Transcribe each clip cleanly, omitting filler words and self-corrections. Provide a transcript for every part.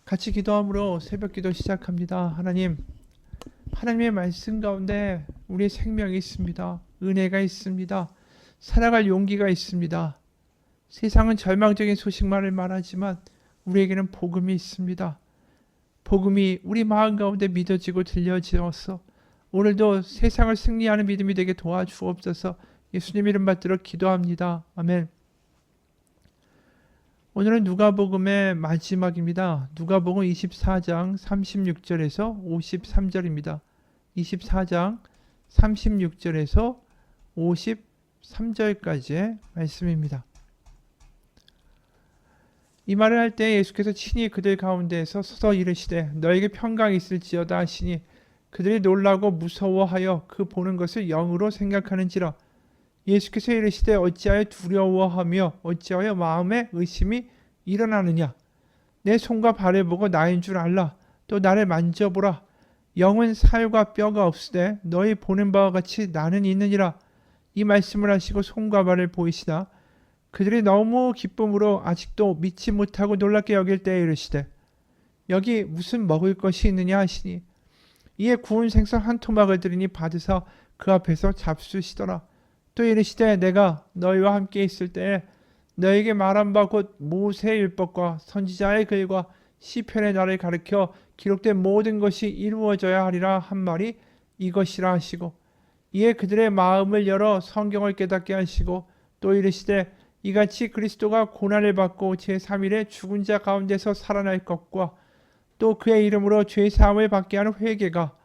같이 기도함으로 새벽 기도 시작합니다. 하나님의 말씀 가운데 우리의 생명이 있습니다. 은혜가 있습니다. 살아갈 용기가 있습니다. 세상은 절망적인 소식만을 말하지만 우리에게는 복음이 있습니다. 복음이 우리 마음 가운데 믿어지고 들려지어서 오늘도 세상을 승리하는 믿음이 되게 도와주옵소서. 예수님 이름 받들어 기도합니다. 아멘. 오늘은 누가복음의 마지막입니다. 누가복음 24장 36절에서 53절입니다. 24장 36절에서 53절까지의 말씀입니다. 이 말을 할 때 예수께서 친히 그들 가운데에서 서서 이르시되 너에게 평강이 있을지어다 하시니 그들이 놀라고 무서워하여 그 보는 것을 영으로 생각하는지라. 예수께서 이르시되 어찌하여 두려워하며 어찌하여 마음에 의심이 일어나느냐. 내 손과 발을 보고 나인 줄 알라. 또 나를 만져보라. 영은 살과 뼈가 없으되 너희 보는 바와 같이 나는 있느니라. 이 말씀을 하시고 손과 발을 보이시나 그들이 너무 기쁨으로 아직도 믿지 못하고 놀랍게 여길 때에 이르시되 여기 무슨 먹을 것이 있느냐 하시니 이에 구운 생선 한 토막을 드리니 받으사 그 앞에서 잡수시더라. 또 이르시되 내가 너희와 함께 있을 때에 너에게 말한 바 곧 모세의 율법과 선지자의 글과 시편의 나를 가르쳐 기록된 모든 것이 이루어져야 하리라 한 말이 이것이라 하시고 이에 그들의 마음을 열어 성경을 깨닫게 하시고 또 이르시되 이같이 그리스도가 고난을 받고 제3일에 죽은 자 가운데서 살아날 것과 또 그의 이름으로 죄 사함을 받게 하는 회개가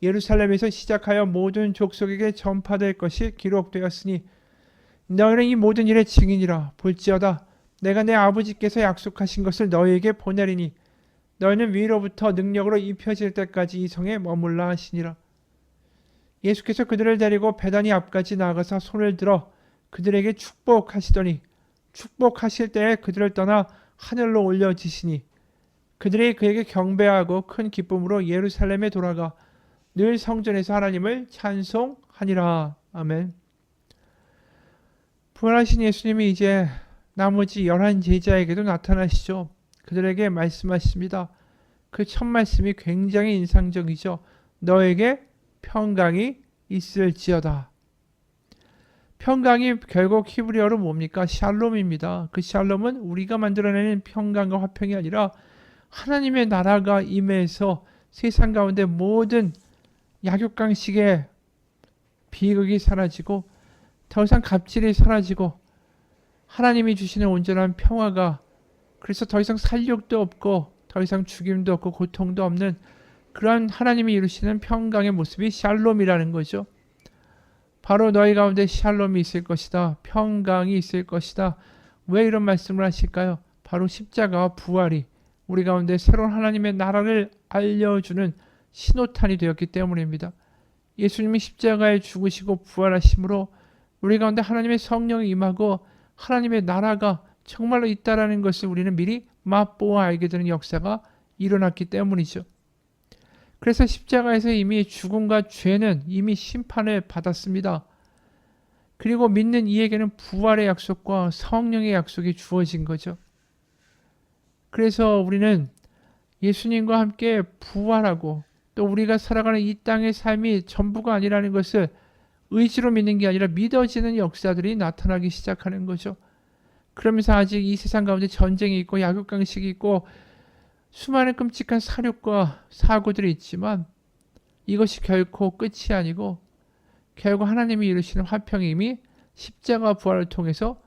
예루살렘에서 시작하여 모든 족속에게 전파될 것이 기록되었으니 너희는 이 모든 일의 증인이라. 볼지어다 내가 내 아버지께서 약속하신 것을 너희에게 보내리니 너희는 위로부터 능력으로 입혀질 때까지 이 성에 머물라 하시니라. 예수께서 그들을 데리고 베다니 앞까지 나아가서 손을 들어 그들에게 축복하시더니 축복하실 때에 그들을 떠나 하늘로 올려지시니 그들이 그에게 경배하고 큰 기쁨으로 예루살렘에 돌아가 늘 성전에서 하나님을 찬송하니라. 아멘. 부활하신 예수님이 이제 나머지 11 제자에게도 나타나시죠. 그들에게 말씀하십니다. 그 첫 말씀이 굉장히 인상적이죠. 너에게 평강이 있을지어다. 평강이 결국 히브리어로 뭡니까? 샬롬입니다. 그 샬롬은 우리가 만들어내는 평강과 화평이 아니라 하나님의 나라가 임해서 세상 가운데 모든 약육강식의 비극이 사라지고 더 이상 갑질이 사라지고 하나님이 주시는 온전한 평화가, 그래서 더 이상 살육도 없고 더 이상 죽임도 없고 고통도 없는 그러한 하나님이 이루시는 평강의 모습이 샬롬이라는 거죠. 바로 너희 가운데 샬롬이 있을 것이다. 평강이 있을 것이다. 왜 이런 말씀을 하실까요? 바로 십자가와 부활이 우리 가운데 새로운 하나님의 나라를 알려주는 신호탄이 되었기 때문입니다. 예수님이 십자가에 죽으시고 부활하심으로 우리 가운데 하나님의 성령이 임하고 하나님의 나라가 정말로 있다라는 것을 우리는 미리 맛보아 알게 되는 역사가 일어났기 때문이죠. 그래서 십자가에서 이미 죽음과 죄는 이미 심판을 받았습니다. 그리고 믿는 이에게는 부활의 약속과 성령의 약속이 주어진 거죠. 그래서 우리는 예수님과 함께 부활하고 또 우리가 살아가는 이 땅의 삶이 전부가 아니라는 것을 의지로 믿는 게 아니라 믿어지는 역사들이 나타나기 시작하는 거죠. 그러면서 아직 이 세상 가운데 전쟁이 있고 약육강식이 있고 수많은 끔찍한 사륙과 사고들이 있지만 이것이 결코 끝이 아니고 결국 하나님이 이루시는 화평이 이미 십자가 부활을 통해서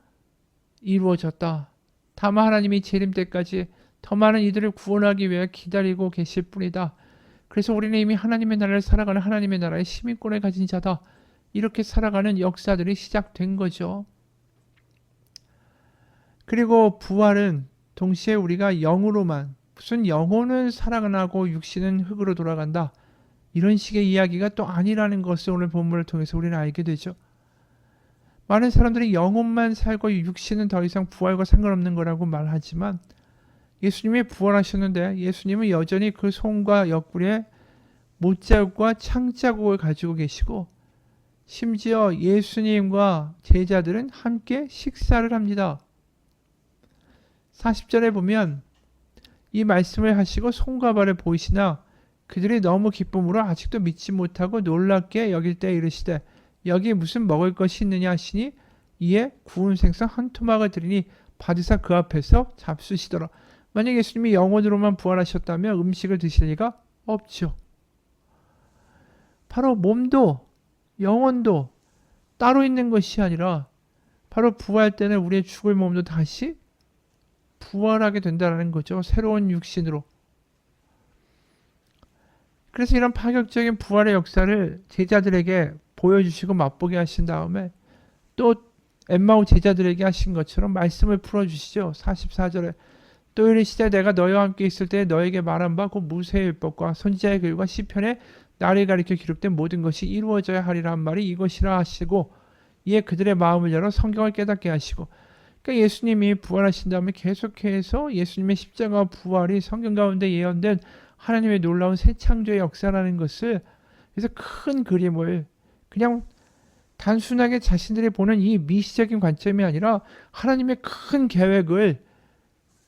이루어졌다. 다만 하나님이 재림 때까지 더 많은 이들을 구원하기 위해 기다리고 계실 뿐이다. 그래서 우리는 이미 하나님의 나라를 살아가는 하나님의 나라의 시민권을 가진 자다. 이렇게 살아가는 역사들이 시작된 거죠. 그리고 부활은 동시에 우리가 영으로만, 무슨 영혼은 살아나고 육신은 흙으로 돌아간다, 이런 식의 이야기가 또 아니라는 것을 오늘 본문을 통해서 우리는 알게 되죠. 많은 사람들이 영혼만 살고 육신은 더 이상 부활과 상관없는 거라고 말하지만 예수님이 부활하셨는데 예수님은 여전히 그 손과 옆구리에 못자국과 창자국을 가지고 계시고 심지어 예수님과 제자들은 함께 식사를 합니다. 40절에 보면 이 말씀을 하시고 손과 발을 보이시나 그들이 너무 기쁨으로 아직도 믿지 못하고 놀랍게 여길 때 이르시되 여기 무슨 먹을 것이 있느냐 하시니 이에 구운 생선 한 토막을 드리니 받으사 그 앞에서 잡수시더라. 만약 예수님이 영혼으로만 부활하셨다면 음식을 드실 리가 없죠. 바로 몸도 영혼도 따로 있는 것이 아니라 바로 부활 때는 우리의 죽을 몸도 다시 부활하게 된다는 거죠. 새로운 육신으로. 그래서 이런 파격적인 부활의 역사를 제자들에게 보여주시고 맛보게 하신 다음에 또 엠마오 제자들에게 하신 것처럼 말씀을 풀어주시죠. 44절에 또 이르시되 내가 너희와 함께 있을 때 너에게 말한 바 곧 모세의 율법과 선지자의 글과 시편에 나를 가리켜 기록된 모든 것이 이루어져야 하리라 한 말이 이것이라 하시고 이에 그들의 마음을 열어 성경을 깨닫게 하시고 그러니까 예수님이 부활하신 다음에 계속해서 예수님의 십자가와 부활이 성경 가운데 예언된 하나님의 놀라운 새 창조의 역사라는 것을 그래서 큰 그림을 그냥 단순하게 자신들이 보는 이 미시적인 관점이 아니라 하나님의 큰 계획을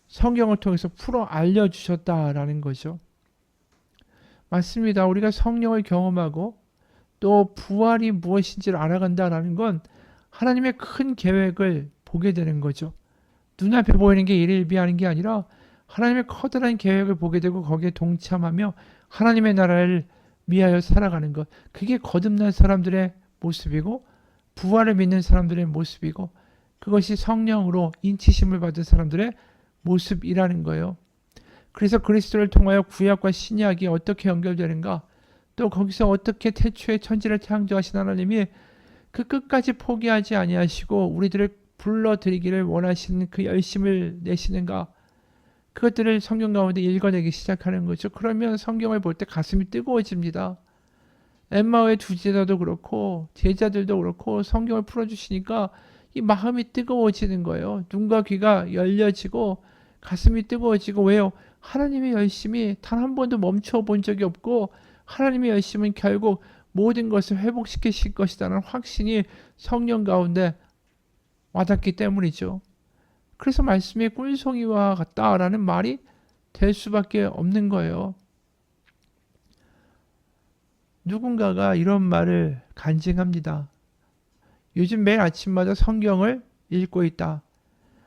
성경을 통해서 풀어 알려주셨다라는 거죠. 맞습니다. 우리가 성령을 경험하고 또 부활이 무엇인지를 알아간다라는 건 하나님의 큰 계획을 보게 되는 거죠. 눈앞에 보이는 게 일일비하는 게 아니라 하나님의 커다란 계획을 보게 되고 거기에 동참하며 하나님의 나라를 위하여 살아가는 것. 그게 거듭난 사람들의 모습이고 부활을 믿는 사람들의 모습이고 그것이 성령으로 인치심을 받은 사람들의 모습이라는 거예요. 그래서 그리스도를 통하여 구약과 신약이 어떻게 연결되는가 또 거기서 어떻게 태초에 천지를 창조하신 하나님이 그 끝까지 포기하지 아니하시고 우리들을 불러들이기를 원하시는 그 열심을 내시는가 그것들을 성경 가운데 읽어내기 시작하는 거죠. 그러면 성경을 볼 때 가슴이 뜨거워집니다. 엠마오의 두 제자도 그렇고 제자들도 그렇고 성경을 풀어주시니까 이 마음이 뜨거워지는 거예요. 눈과 귀가 열려지고 가슴이 뜨거워지고 왜요? 하나님의 열심이 단 한 번도 멈춰 본 적이 없고 하나님의 열심은 결국 모든 것을 회복시키실 것이라는 확신이 성령 가운데 와닿기 때문이죠. 그래서 말씀이 꿀송이와 같다라는 말이 될 수밖에 없는 거예요. 누군가가 이런 말을 간증합니다. 요즘 매일 아침마다 성경을 읽고 있다.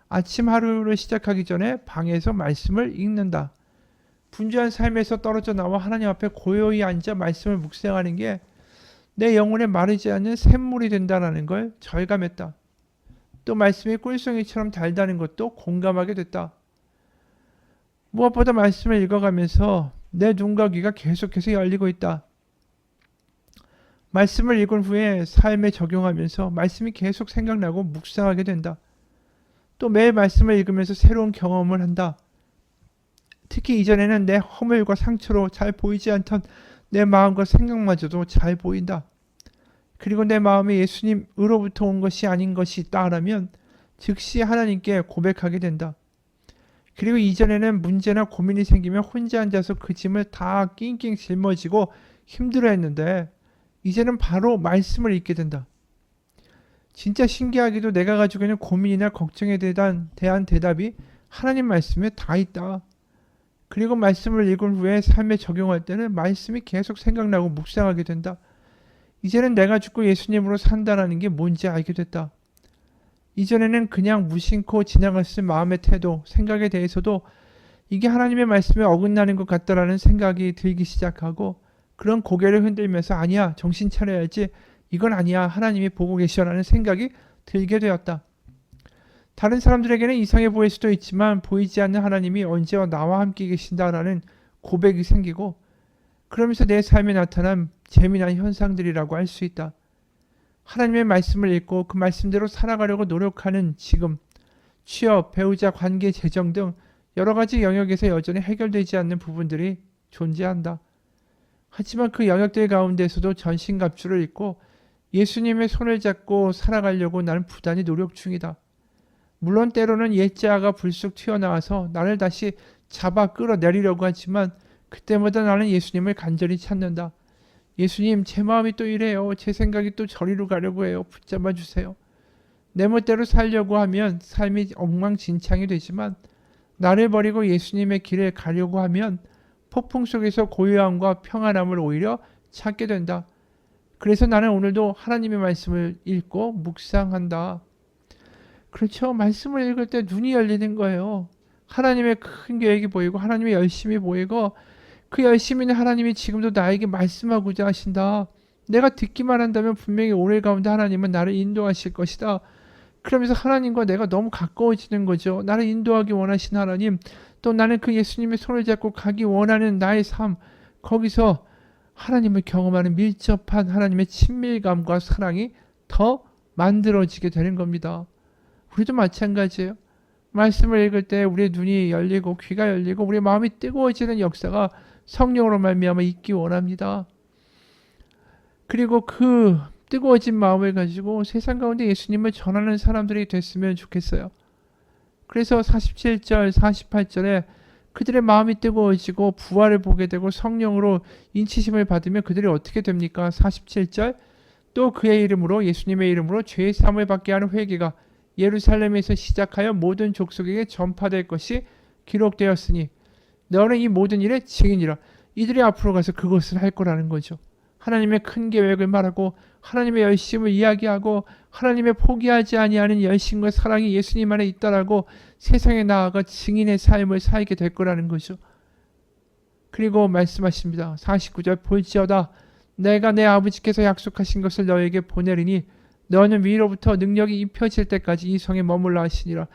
아침 하루를 시작하기 전에 방에서 말씀을 읽는다. 분주한 삶에서 떨어져 나와 하나님 앞에 고요히 앉아 말씀을 묵상하는 게 내 영혼에 마르지 않는 샘물이 된다는 걸 절감했다. 또 말씀이 꿀송이처럼 달다는 것도 공감하게 됐다. 무엇보다 말씀을 읽어가면서 내 눈과 귀가 계속해서 열리고 있다. 말씀을 읽은 후에 삶에 적용하면서 말씀이 계속 생각나고 묵상하게 된다. 또 매일 말씀을 읽으면서 새로운 경험을 한다. 특히 이전에는 내 허물과 상처로 잘 보이지 않던 내 마음과 생각마저도 잘 보인다. 그리고 내 마음에 예수님으로부터 온 것이 아닌 것이 있다라면 즉시 하나님께 고백하게 된다. 그리고 이전에는 문제나 고민이 생기면 혼자 앉아서 그 짐을 다 낑낑 짊어지고 힘들어했는데 이제는 바로 말씀을 읽게 된다. 진짜 신기하게도 내가 가지고 있는 고민이나 걱정에 대한 대답이 하나님 말씀에 다 있다. 그리고 말씀을 읽은 후에 삶에 적용할 때는 말씀이 계속 생각나고 묵상하게 된다. 이제는 내가 죽고 예수님으로 산다라는 게 뭔지 알게 됐다. 이전에는 그냥 무심코 지나갔을 마음의 태도, 생각에 대해서도 이게 하나님의 말씀에 어긋나는 것 같다라는 생각이 들기 시작하고 그런 고개를 흔들면서 아니야, 정신 차려야지, 이건 아니야, 하나님이 보고 계시라는 생각이 들게 되었다. 다른 사람들에게는 이상해 보일 수도 있지만 보이지 않는 하나님이 언제와 나와 함께 계신다라는 고백이 생기고 그러면서 내 삶에 나타난 재미난 현상들이라고 할 수 있다. 하나님의 말씀을 읽고 그 말씀대로 살아가려고 노력하는 지금 취업, 배우자, 관계, 재정 등 여러 가지 영역에서 여전히 해결되지 않는 부분들이 존재한다. 하지만 그 영역들 가운데서도 전신갑주를 입고 예수님의 손을 잡고 살아가려고 나는 부단히 노력 중이다. 물론 때로는 옛자아가 불쑥 튀어나와서 나를 다시 잡아 끌어내리려고 하지만 그때마다 나는 예수님을 간절히 찾는다. 예수님, 제 마음이 또 이래요. 제 생각이 또 저리로 가려고 해요. 붙잡아 주세요. 내 멋대로 살려고 하면 삶이 엉망진창이 되지만 나를 버리고 예수님의 길에 가려고 하면 폭풍 속에서 고요함과 평안함을 오히려 찾게 된다. 그래서 나는 오늘도 하나님의 말씀을 읽고 묵상한다. 그렇죠. 말씀을 읽을 때 눈이 열리는 거예요. 하나님의 큰 계획이 보이고 하나님의 열심이 보이고 그 열심히는 하나님이 지금도 나에게 말씀하고자 하신다. 내가 듣기만 한다면 분명히 오늘 가운데 하나님은 나를 인도하실 것이다. 그러면서 하나님과 내가 너무 가까워지는 거죠. 나를 인도하기 원하신 하나님, 또 나는 그 예수님의 손을 잡고 가기 원하는 나의 삶, 거기서 하나님을 경험하는 밀접한 하나님의 친밀감과 사랑이 더 만들어지게 되는 겁니다. 우리도 마찬가지예요. 말씀을 읽을 때 우리의 눈이 열리고 귀가 열리고 우리의 마음이 뜨거워지는 역사가 성령으로 말미암아 있기 원합니다. 그리고 그 뜨거워진 마음을 가지고 세상 가운데 예수님을 전하는 사람들이 됐으면 좋겠어요. 그래서 47절, 48절에 그들의 마음이 뜨거워지고 부활을 보게 되고 성령으로 인치심을 받으면 그들이 어떻게 됩니까? 47절, 또 그의 이름으로 예수님의 이름으로 죄의 사함을 받게 하는 회개가 예루살렘에서 시작하여 모든 족속에게 전파될 것이 기록되었으니 너는 이 모든 일의 증인이라. 이들이 앞으로 가서 그것을 할 거라는 거죠. 하나님의 큰 계획을 말하고 하나님의 열심을 이야기하고 하나님의 포기하지 아니하는 열심과 사랑이 예수님 안에 있다라고 세상에 나아가 증인의 삶을 살게 될 거라는 거죠. 그리고 말씀하십니다. 49절, 볼지어다 내가 내 아버지께서 약속하신 것을 너에게 보내리니 너는 위로부터 능력이 입혀질 때까지 이 성에 머물라 하시니라.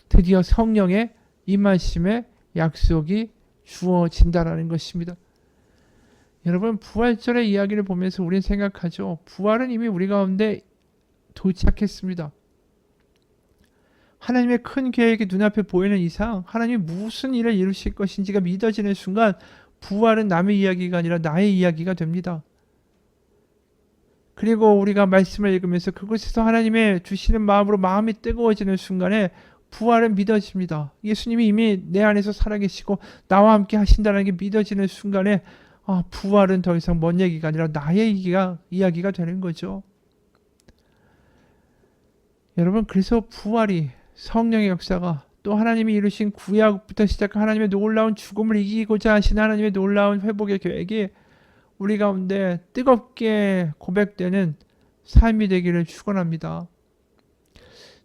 드디어 성령의 임하심의 약속이 주어진다라는 것입니다. 여러분, 부활절의 이야기를 보면서 우리는 생각하죠. 부활은 이미 우리 가운데 도착했습니다. 하나님의 큰 계획이 눈앞에 보이는 이상 하나님이 무슨 일을 이루실 것인지가 믿어지는 순간 부활은 남의 이야기가 아니라 나의 이야기가 됩니다. 그리고 우리가 말씀을 읽으면서 그곳에서 하나님의 주시는 마음으로 마음이 뜨거워지는 순간에 부활은 믿어집니다. 예수님이 이미 내 안에서 살아계시고 나와 함께 하신다는 게 믿어지는 순간에 부활은 더 이상 먼 얘기가 아니라 나의 이야기가 되는 거죠. 여러분, 그래서 부활이 성령의 역사가 또 하나님이 이루신 구약부터 시작한 하나님의 놀라운 죽음을 이기고자 하신 하나님의 놀라운 회복의 계획이 우리 가운데 뜨겁게 고백되는 삶이 되기를 축원합니다.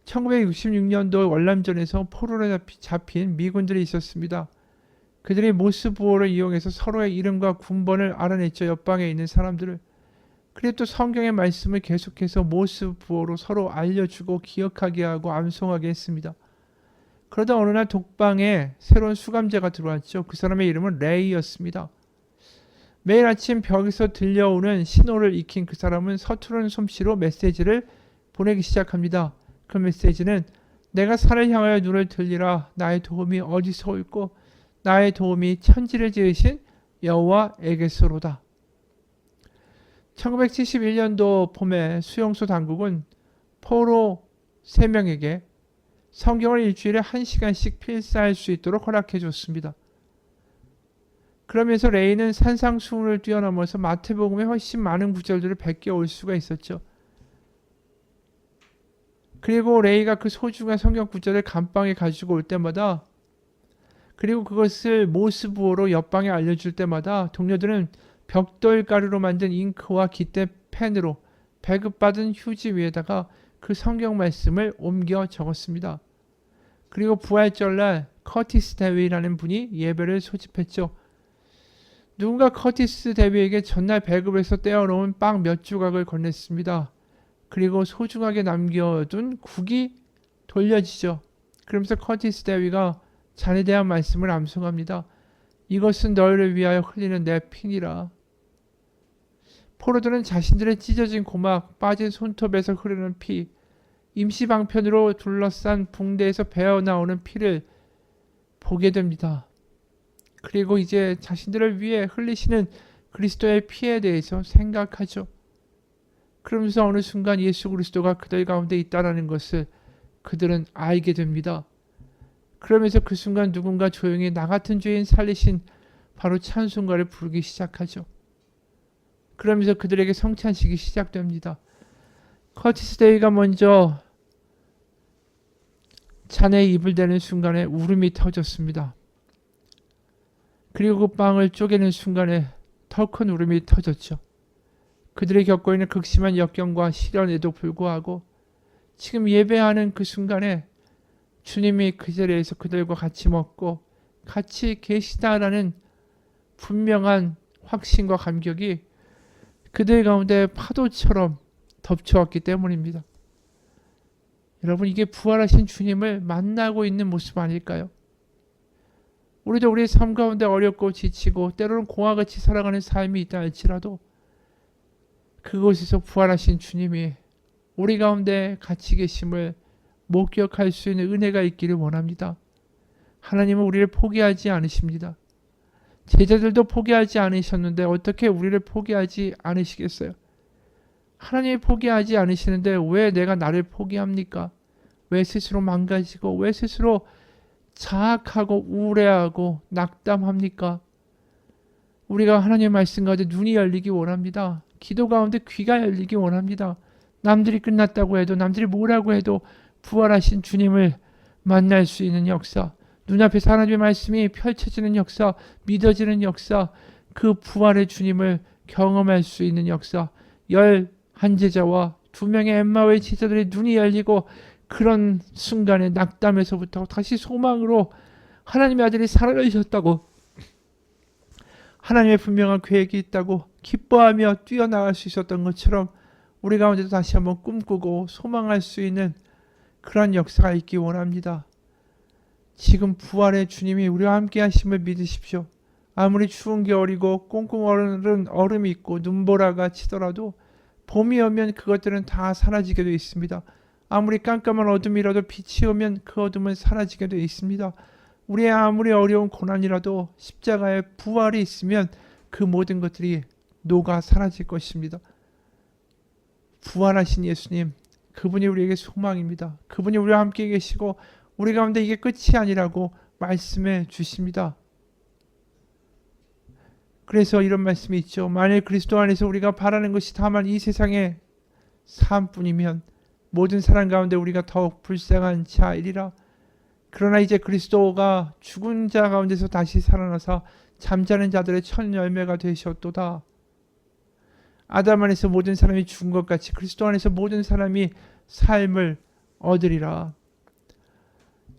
1966년도 월남전에서 포로로 잡힌 미군들이 있었습니다. 그들이 모스 부호를 이용해서 서로의 이름과 군번을 알아냈죠. 옆방에 있는 사람들을. 그리고 또 성경의 말씀을 계속해서 모스 부호로 서로 알려주고 기억하게 하고 암송하게 했습니다. 그러다 어느 날 독방에 새로운 수감자가 들어왔죠. 그 사람의 이름은 레이였습니다. 매일 아침 벽에서 들려오는 신호를 익힌 그 사람은 서투른 솜씨로 메시지를 보내기 시작합니다. 그 메시지는 내가 산을 향하여 눈을 들리라. 나의 도움이 어디서 올고 나의 도움이 천지를 지으신 여호와에게서로다. 1971년도 봄에 수용소 당국은 포로 3명에게 성경을 일주일에 1시간씩 필사할 수 있도록 허락해 줬습니다. 그러면서 레이는 산상수훈을 뛰어넘어서 마태복음에 훨씬 많은 구절들을 베껴 올 수가 있었죠. 그리고 레이가 그 소중한 성경 구절을 감방에 가지고 올 때마다, 그리고 그것을 모스부호로 옆방에 알려줄 때마다 동료들은 벽돌가루로 만든 잉크와 깃대 펜으로 배급받은 휴지 위에다가 그 성경 말씀을 옮겨 적었습니다. 그리고 부활절날 커티스 대위라는 분이 예배를 소집했죠. 누군가 커티스 대위에게 전날 배급해서 떼어놓은 빵 몇 조각을 건넸습니다. 그리고 소중하게 남겨둔 국이 돌려지죠. 그러면서 커티스 대위가 잔에 대한 말씀을 암송합니다. 이것은 너희를 위하여 흘리는 내 피니라. 포로들은 자신들의 찢어진 고막, 빠진 손톱에서 흐르는 피, 임시방편으로 둘러싼 붕대에서 배어나오는 피를 보게 됩니다. 그리고 이제 자신들을 위해 흘리시는 그리스도의 피에 대해서 생각하죠. 그러면서 어느 순간 예수 그리스도가 그들 가운데 있다는 것을 그들은 알게 됩니다. 그러면서 그 순간 누군가 조용히 나 같은 죄인 살리신 바로 찬송가를 부르기 시작하죠. 그러면서 그들에게 성찬식이 시작됩니다. 커티스 데이가 먼저 잔에 입을 대는 순간에 울음이 터졌습니다. 그리고 그 빵을 쪼개는 순간에 더 큰 울음이 터졌죠. 그들이 겪고 있는 극심한 역경과 시련에도 불구하고 지금 예배하는 그 순간에 주님이 그 자리에서 그들과 같이 먹고 같이 계시다라는 분명한 확신과 감격이 그들 가운데 파도처럼 덮쳐왔기 때문입니다. 여러분, 이게 부활하신 주님을 만나고 있는 모습 아닐까요? 우리도 우리의 삶 가운데 어렵고 지치고 때로는 공화같이 살아가는 삶이 있다 할지라도 그곳에서 부활하신 주님이 우리 가운데 같이 계심을 목격할 수 있는 은혜가 있기를 원합니다. 하나님은 우리를 포기하지 않으십니다. 제자들도 포기하지 않으셨는데 어떻게 우리를 포기하지 않으시겠어요? 하나님이 포기하지 않으시는데 왜 내가 나를 포기합니까? 왜 스스로 망가지고 왜 스스로 자학하고 우울해하고 낙담합니까? 우리가 하나님의 말씀 가운데 눈이 열리기 원합니다. 기도 가운데 귀가 열리기 원합니다. 남들이 끝났다고 해도 남들이 뭐라고 해도 부활하신 주님을 만날 수 있는 역사, 눈앞에서 하나님의 말씀이 펼쳐지는 역사, 믿어지는 역사, 그 부활의 주님을 경험할 수 있는 역사, 11제자와 2명의 엠마오의 제자들의 눈이 열리고 그런 순간에 낙담에서부터 다시 소망으로 하나님의 아들이 살아계셨다고, 하나님의 분명한 계획이 있다고 기뻐하며 뛰어나갈 수 있었던 것처럼 우리 가운데도 다시 한번 꿈꾸고 소망할 수 있는 그런 역사가 있기 원합니다. 지금 부활의 주님이 우리와 함께 하심을 믿으십시오. 아무리 추운 겨울이고 꽁꽁 얼은 얼음이 있고 눈보라가 치더라도 봄이 오면 그것들은 다 사라지게 되어 있습니다. 아무리 깜깜한 어둠이라도 빛이 오면 그 어둠은 사라지게 되어 있습니다. 우리의 아무리 어려운 고난이라도 십자가의 부활이 있으면 그 모든 것들이 녹아 사라질 것입니다. 부활하신 예수님, 그분이 우리에게 소망입니다. 그분이 우리와 함께 계시고 우리 가운데 이게 끝이 아니라고 말씀해 주십니다. 그래서 이런 말씀이 있죠. 만일 그리스도 안에서 우리가 바라는 것이 다만 이 세상의 삶뿐이면 모든 사람 가운데 우리가 더욱 불쌍한 자이리라. 그러나 이제 그리스도가 죽은 자 가운데서 다시 살아나사 잠자는 자들의 첫 열매가 되셨도다. 아담 안에서 모든 사람이 죽은 것 같이 그리스도 안에서 모든 사람이 삶을 얻으리라.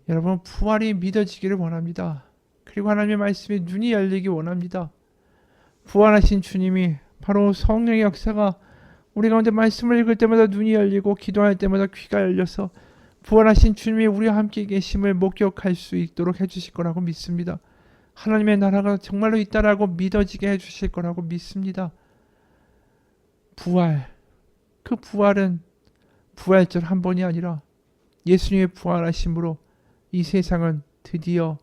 여러분, 부활이 믿어지기를 원합니다. 그리고 하나님의 말씀에 눈이 열리기 원합니다. 부활하신 주님이 바로 성령의 역사가 우리 가운데 말씀을 읽을 때마다 눈이 열리고 기도할 때마다 귀가 열려서 부활하신 주님이 우리와 함께 계심을 목격할 수 있도록 해주실 거라고 믿습니다. 하나님의 나라가 정말로 있다라고 믿어지게 해주실 거라고 믿습니다. 부활, 그 부활은 부활절 한 번이 아니라 예수님의 부활하심으로 이 세상은 드디어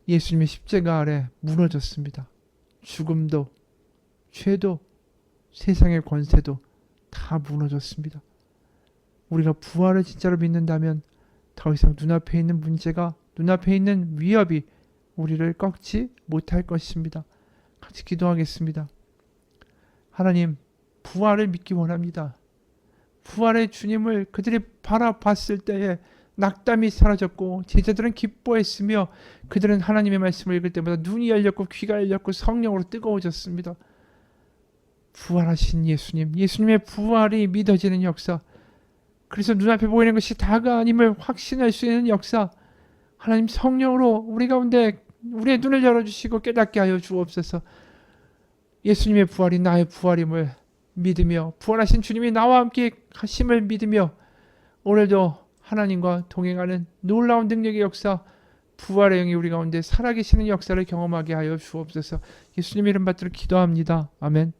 예수님의 십자가 아래 무너졌습니다. 죽음도, 죄도, 세상의 권세도 다 무너졌습니다. 우리가 부활을 진짜로 믿는다면 더 이상 눈앞에 있는 문제가, 눈앞에 있는 위협이 우리를 꺾지 못할 것입니다. 같이 기도하겠습니다. 하나님, 부활을 믿기 원합니다. 부활의 주님을 그들이 바라봤을 때에 낙담이 사라졌고 제자들은 기뻐했으며 그들은 하나님의 말씀을 읽을 때마다 눈이 열렸고 귀가 열렸고 성령으로 뜨거워졌습니다. 부활하신 예수님, 예수님의 부활이 믿어지는 역사, 그래서 눈앞에 보이는 것이 다가 아님을 확신할 수 있는 역사, 하나님 성령으로 우리 가운데 우리의 눈을 열어주시고 깨닫게 하여 주옵소서. 예수님의 부활이 나의 부활임을 믿으며 부활하신 주님이 나와 함께 하심을 믿으며 오늘도 하나님과 동행하는 놀라운 능력의 역사, 부활의 영이 우리 가운데 살아계시는 역사를 경험하게 하여 주옵소서. 예수님 이름 받들어 기도합니다. 아멘.